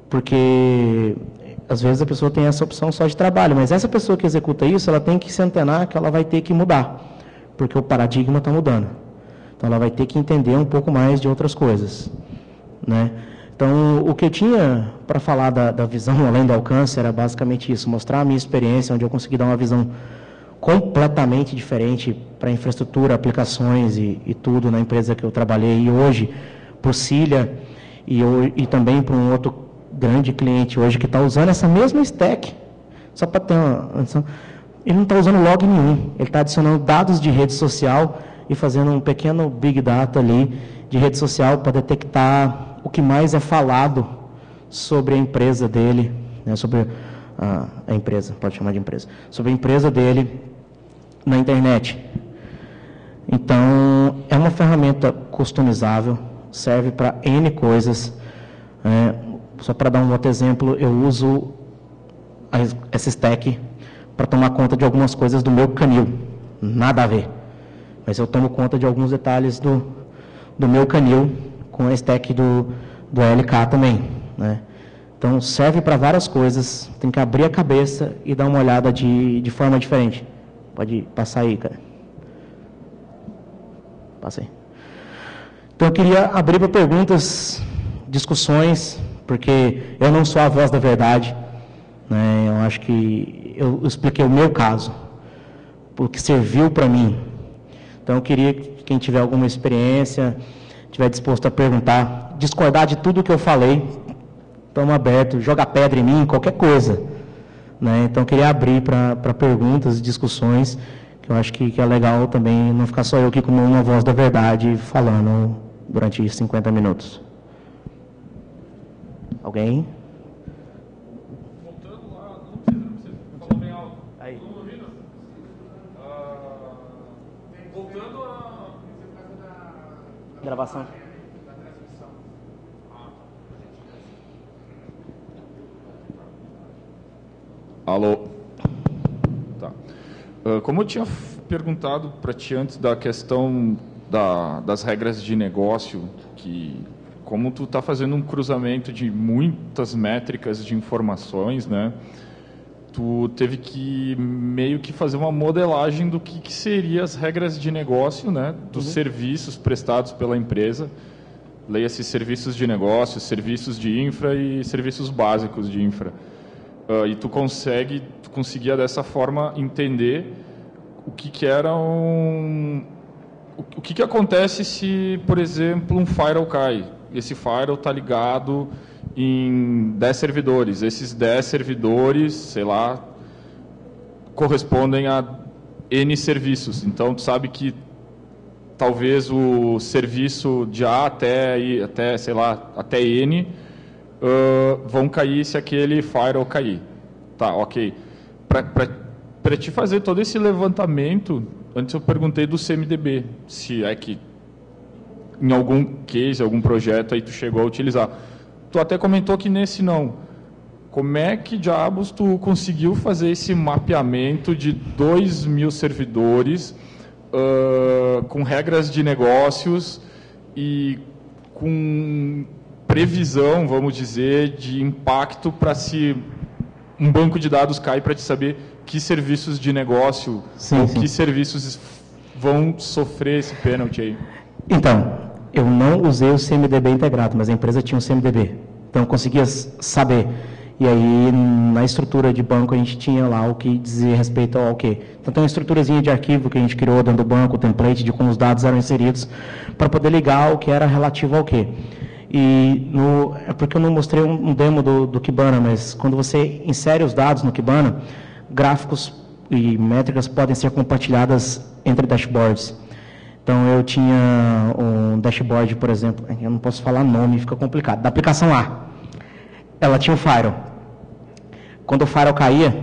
[SPEAKER 2] porque às vezes a pessoa tem essa opção só de trabalho, mas essa pessoa que executa isso, ela tem que se antenar que ela vai ter que mudar, porque o paradigma está mudando. Então ela vai ter que entender um pouco mais de outras coisas, né? Então, o que eu tinha para falar da visão além do alcance era basicamente isso, mostrar a minha experiência, onde eu consegui dar uma visão completamente diferente para a infraestrutura, aplicações e tudo na empresa que eu trabalhei. E hoje, por Cilia, e também para um outro grande cliente hoje que está usando essa mesma stack, só para ter uma noção, ele não está usando log nenhum, ele está adicionando dados de rede social e fazendo um pequeno big data ali de rede social para detectar o que mais é falado sobre a empresa dele, né, sobre a empresa, pode chamar de empresa, sobre a empresa dele na internet. Então, é uma ferramenta customizável, serve para N coisas. Só para dar um outro exemplo, eu uso essa stack para tomar conta de algumas coisas do meu canil. Nada a ver. Mas eu tomo conta de alguns detalhes do meu canil com a stack do LK também, né? Então, serve para várias coisas. Tem que abrir a cabeça e dar uma olhada de forma diferente. Pode passar aí, cara. Passa aí. Então, eu queria abrir para perguntas, discussões, porque eu não sou a voz da verdade, né? Eu acho que eu expliquei o meu caso, o que serviu para mim. Então, eu queria que quem tiver alguma experiência, estiver disposto a perguntar, discordar de tudo que eu falei, estamos abertos, joga pedra em mim, qualquer coisa, né? Então, eu queria abrir para perguntas e discussões, que eu acho que é legal também não ficar só eu aqui como uma voz da verdade falando durante 50 minutos. Alguém?
[SPEAKER 1] Voltando lá, não falou bem alto.
[SPEAKER 2] Aí.
[SPEAKER 1] Não ouvindo? Voltando a...
[SPEAKER 2] Gravação.
[SPEAKER 1] Alô? Tá. Como eu tinha perguntado para ti antes da questão das regras de negócio, que como tu está fazendo um cruzamento de muitas métricas de informações, né? Tu teve que meio que fazer uma modelagem do que seria as regras de negócio, né? Dos serviços prestados pela empresa. Leia-se serviços de negócio, serviços de infra e serviços básicos de infra. E tu conseguia dessa forma entender o que era o que acontece se, por exemplo, um firewall cai. Esse firewall está ligado em 10 servidores. Esses 10 servidores, sei lá, correspondem a N serviços. Então, tu sabe que talvez o serviço de A até sei lá, até N vão cair se aquele firewall cair. Tá, ok. Para te fazer todo esse levantamento, antes eu perguntei do CMDB, se é que em algum case, algum projeto aí tu chegou a utilizar. Tu até comentou que nesse não. Como é que diabos tu conseguiu fazer esse mapeamento de 2.000 servidores com regras de negócios e com previsão, vamos dizer, de impacto para se um banco de dados cai para te saber que serviços de negócio que serviços vão sofrer esse pênalti aí?
[SPEAKER 2] Então, eu não usei o CMDB integrado, mas a empresa tinha um CMDB. Então, eu conseguia saber. E aí, na estrutura de banco, a gente tinha lá o que dizia respeito ao quê. Então, tem uma estruturazinha de arquivo que a gente criou dentro do banco, o template de como os dados eram inseridos, para poder ligar o que era relativo ao quê. E é porque eu não mostrei um demo do Kibana, mas quando você insere os dados no Kibana, gráficos e métricas podem ser compartilhadas entre dashboards. Então, eu tinha um dashboard, por exemplo, eu não posso falar nome, fica complicado, da aplicação A. Ela tinha um firewall. Quando o firewall caía,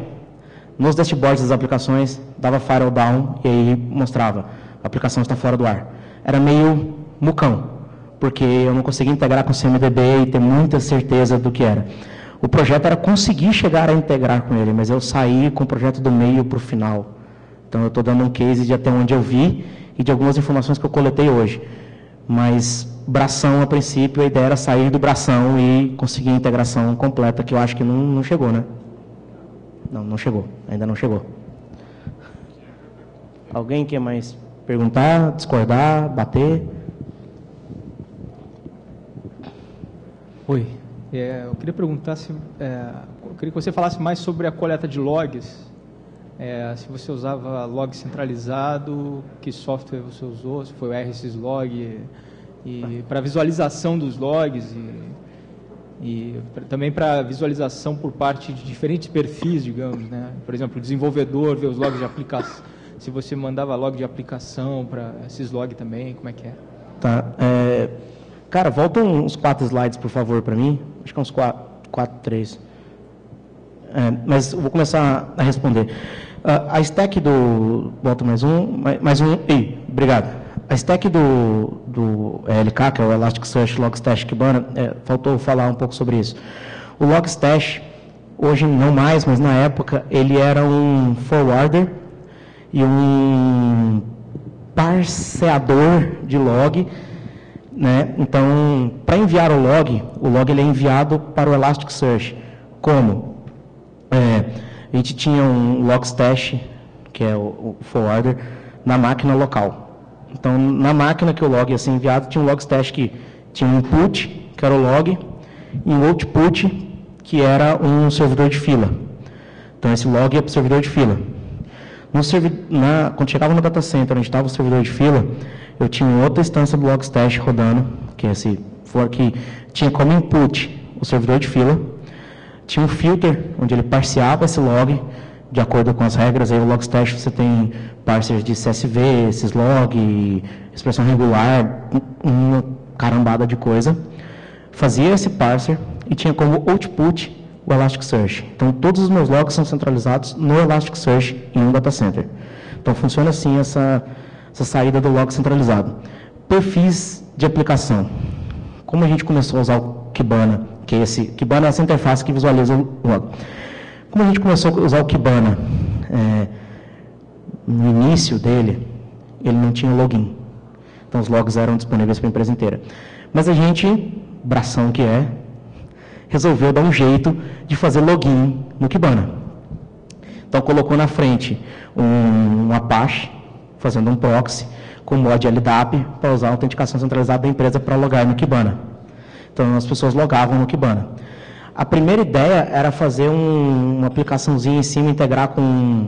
[SPEAKER 2] nos dashboards das aplicações, dava firewall down e aí mostrava, a aplicação está fora do ar. Era meio mucão, porque eu não conseguia integrar com o CMDB e ter muita certeza do que era. O projeto era conseguir chegar a integrar com ele, mas eu saí com o projeto do meio para o final. Então, eu estou dando um case de até onde eu vi e de algumas informações que eu coletei hoje. Mas, bração, a princípio, a ideia era sair do bração e conseguir a integração completa, que eu acho que não chegou, né? Não chegou. Ainda não chegou. Alguém quer mais perguntar, discordar, bater?
[SPEAKER 3] Oi. Eu queria perguntar eu queria que você falasse mais sobre a coleta de logs. Se você usava log centralizado, que software você usou, se foi o RSysLog, e para visualização dos logs e também para visualização por parte de diferentes perfis, digamos, né? Por exemplo, o desenvolvedor ver os logs de aplicação, se você mandava log de aplicação para syslog também, como é que é?
[SPEAKER 2] Tá. Cara, volta uns 4 slides, por favor, para mim. Acho que uns 4, 3. Mas eu vou começar a responder. A stack volta mais um, Obrigado. A stack do ELK, que é o Elasticsearch Logstash Kibana, faltou falar um pouco sobre isso. O Logstash, hoje não mais, mas na época, ele era um forwarder e um parseador de log, né? Então, para enviar o log ele é enviado para o Elasticsearch. Como? A gente tinha um Logstash, que é o forwarder, na máquina local. Então, na máquina que o log ia ser enviado, tinha um Logstash que tinha um input, que era o log, e um output, que era um servidor de fila. Então, esse log ia para o servidor de fila. Quando chegava no data center, onde estava o servidor de fila, eu tinha outra instância do Logstash rodando, que tinha como input o servidor de fila, tinha um filter, onde ele parseava esse log, de acordo com as regras. Aí o Logstash você tem parsers de CSV, syslog, expressão regular, uma carambada de coisa. Fazia esse parser e tinha como output o Elasticsearch. Então, todos os meus logs são centralizados no Elasticsearch em um data center. Então, funciona assim essa saída do log centralizado. Perfis de aplicação. Como a gente começou a usar o Kibana, Kibana é essa interface que visualiza o log. Como a gente começou a usar o Kibana, no início dele, ele não tinha login. Então, os logs eram disponíveis para a empresa inteira. Mas a gente, bração que resolveu dar um jeito de fazer login no Kibana. Então, colocou na frente um Apache, fazendo um proxy, com mod LDAP, para usar a autenticação centralizada da empresa para logar no Kibana. Então, as pessoas logavam no Kibana. A primeira ideia era fazer uma aplicaçãozinha em cima, integrar com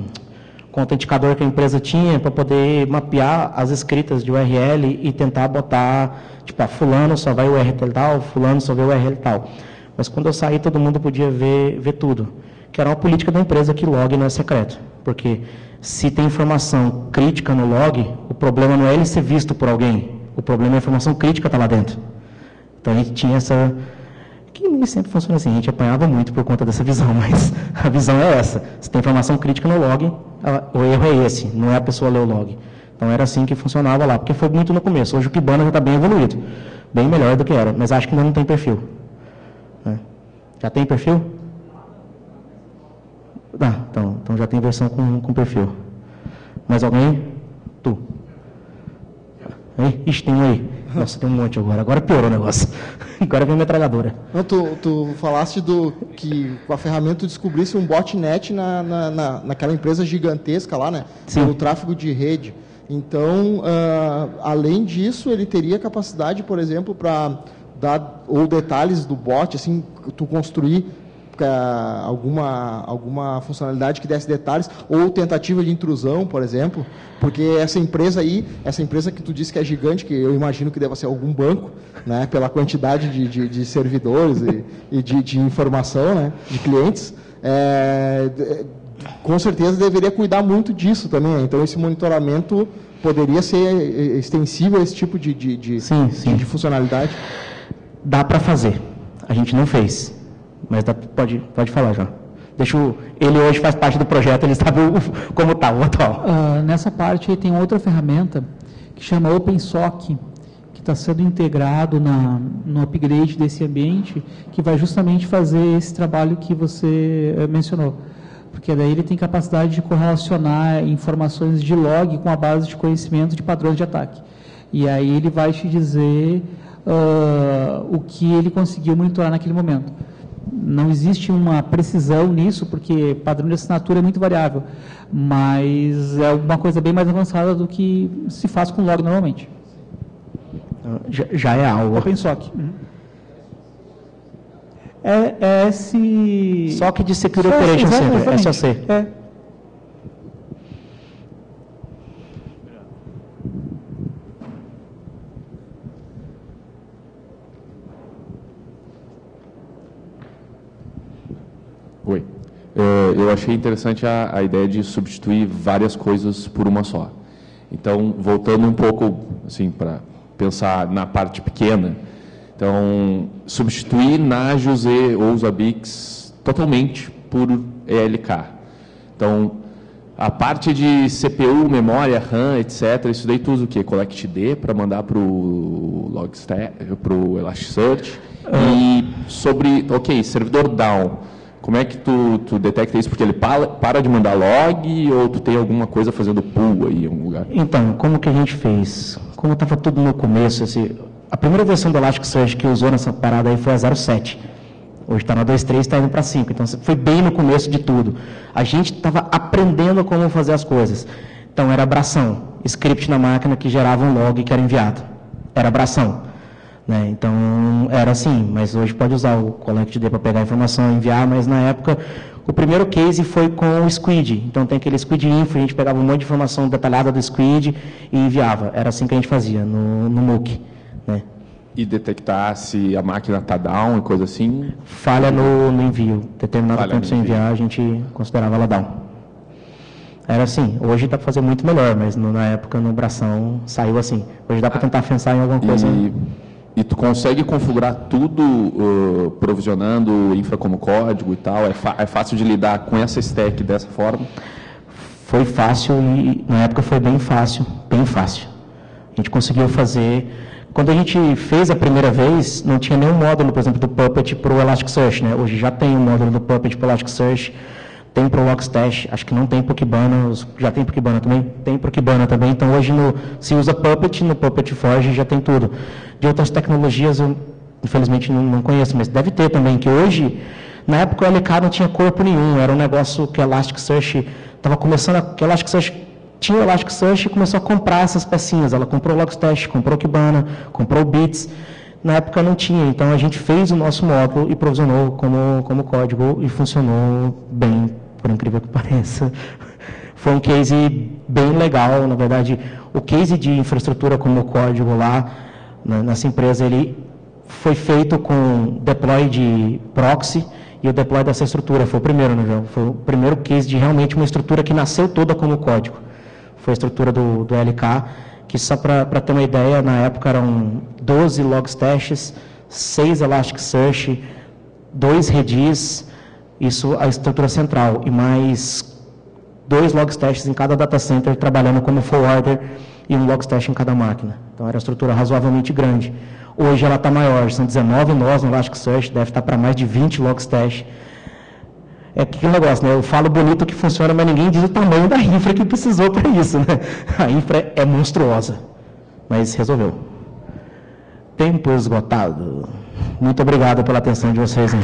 [SPEAKER 2] o autenticador que a empresa tinha, para poder mapear as escritas de URL e tentar botar, tipo, fulano só vai URL tal, fulano só vê URL tal. Mas quando eu saí, todo mundo podia ver tudo. Que era uma política da empresa que log não é secreto. Porque se tem informação crítica no log, o problema não é ele ser visto por alguém. O problema é a informação crítica estar lá dentro. Então a gente tinha essa... que nem sempre funciona assim, a gente apanhava muito por conta dessa visão, mas a visão é essa. Se tem informação crítica no log, o erro é esse, não é a pessoa ler o log. Então era assim que funcionava lá, porque foi muito no começo. Hoje o Kibana já está bem evoluído, bem melhor do que era, mas acho que ainda não tem perfil. Já tem perfil? Então já tem versão com perfil. Mais alguém? Tu. Aí? Ixi, tem um aí. Nossa, tem um monte agora. Agora piorou o negócio. Agora vem a metralhadora.
[SPEAKER 4] Não, tu falaste que com a ferramenta tu descobrisse um botnet naquela empresa gigantesca lá, né?
[SPEAKER 2] Sim.
[SPEAKER 4] No tráfego de rede. Então, além disso, ele teria capacidade, por exemplo, para dar ou detalhes do bot, assim, tu construir alguma funcionalidade que desse detalhes, ou tentativa de intrusão, por exemplo, porque essa empresa que tu disse que é gigante, que eu imagino que deva ser algum banco, né, pela quantidade de servidores e de informação, né, de clientes, com certeza deveria cuidar muito disso também. Então, esse monitoramento poderia ser extensível a esse tipo de funcionalidade?
[SPEAKER 2] Dá para fazer. A gente não fez. Mas pode falar, João. Ele hoje faz parte do projeto, ele sabe como está o atual.
[SPEAKER 5] Nessa parte tem outra ferramenta que chama OpenSOC, que está sendo integrado no upgrade desse ambiente, que vai justamente fazer esse trabalho que você mencionou. Porque daí ele tem capacidade de correlacionar informações de log com a base de conhecimento de padrões de ataque. E aí ele vai te dizer o que ele conseguiu monitorar naquele momento. Não existe uma precisão nisso, porque padrão de assinatura é muito variável, mas é uma coisa bem mais avançada do que se faz com log normalmente.
[SPEAKER 2] Já é algo.
[SPEAKER 5] OpenSOC.
[SPEAKER 2] SOC de Security Operation Center, SOC.
[SPEAKER 6] Oi. Eu achei interessante a ideia de substituir várias coisas por uma só. Então, voltando um pouco assim, para pensar na parte pequena, então, substituir Nagios ou Zabbix totalmente por ELK. Então, A parte de CPU, memória, RAM, etc., isso daí tu usa o quê? CollectD para mandar para o Elasticsearch. E sobre, servidor down, como é que tu detecta isso? Porque ele para de mandar log ou tu tem alguma coisa fazendo pull aí em algum lugar?
[SPEAKER 2] Então, como que a gente fez? Como estava tudo no começo, a primeira versão do Elasticsearch que usou nessa parada aí foi a 0.7. Hoje está na 2.3, está indo para 5. Então, foi bem no começo de tudo. A gente estava aprendendo como fazer as coisas. Então, era abração. Script na máquina que gerava um log que era enviado. Era abração. Né? Então, era assim. Mas hoje pode usar o CollectD para pegar a informação e enviar. Mas, na época, o primeiro case foi com o Squid. Então, tem aquele Squid Info. A gente pegava um monte de informação detalhada do Squid e enviava. Era assim que a gente fazia no MOOC. Né?
[SPEAKER 6] E detectar se a máquina está down e coisa assim?
[SPEAKER 2] Falha no envio. Determinado tempo sem enviar, a gente considerava ela down. Era assim. Hoje dá para fazer muito melhor, mas na época, no bração, saiu assim. Hoje dá para tentar pensar em alguma coisa.
[SPEAKER 6] E tu consegue configurar tudo provisionando infra como código e tal? É fácil de lidar com essa stack dessa forma?
[SPEAKER 2] Foi fácil e na época foi bem fácil, bem fácil. A gente conseguiu fazer... Quando a gente fez a primeira vez, não tinha nenhum módulo, por exemplo, do Puppet para o Elasticsearch, né? Hoje já tem um módulo do Puppet para o Elasticsearch, tem para o Logstash, acho que não tem para o Kibana, já tem para o Kibana também? Tem para o Kibana também, então hoje se usa Puppet, no Puppet Forge já tem tudo. De outras tecnologias eu, infelizmente, não conheço, mas deve ter também, que hoje, na época o LK não tinha corpo nenhum, era um negócio que o Elasticsearch estava começando, que o Elasticsearch tinha o Elasticsearch e começou a comprar essas pecinhas. Ela comprou o Logstash, comprou o Kibana, comprou o Bits. Na época não tinha, então a gente fez o nosso módulo e provisionou como código e funcionou bem, por incrível que pareça. Foi um case bem legal, na verdade. O case de infraestrutura como código lá, nessa empresa, ele foi feito com deploy de proxy e o deploy dessa estrutura. Foi o primeiro no jogo. Foi o primeiro case de realmente uma estrutura que nasceu toda como código. Foi a estrutura do LK, que só para ter uma ideia, na época eram 12 Logstashes, 6 Elasticsearch, 2 Redis, isso a estrutura central, e mais 2 Logstashes em cada data center, trabalhando como forwarder e um Logstash em cada máquina. Então era uma estrutura razoavelmente grande. Hoje ela está maior, são 19 nós no Elasticsearch, deve estar para mais de 20 Logstash. É aquele negócio, né? Eu falo bonito que funciona, mas ninguém diz o tamanho da infra que precisou para isso, né? A infra é monstruosa, mas resolveu. Tempo esgotado. Muito obrigado pela atenção de vocês, hein?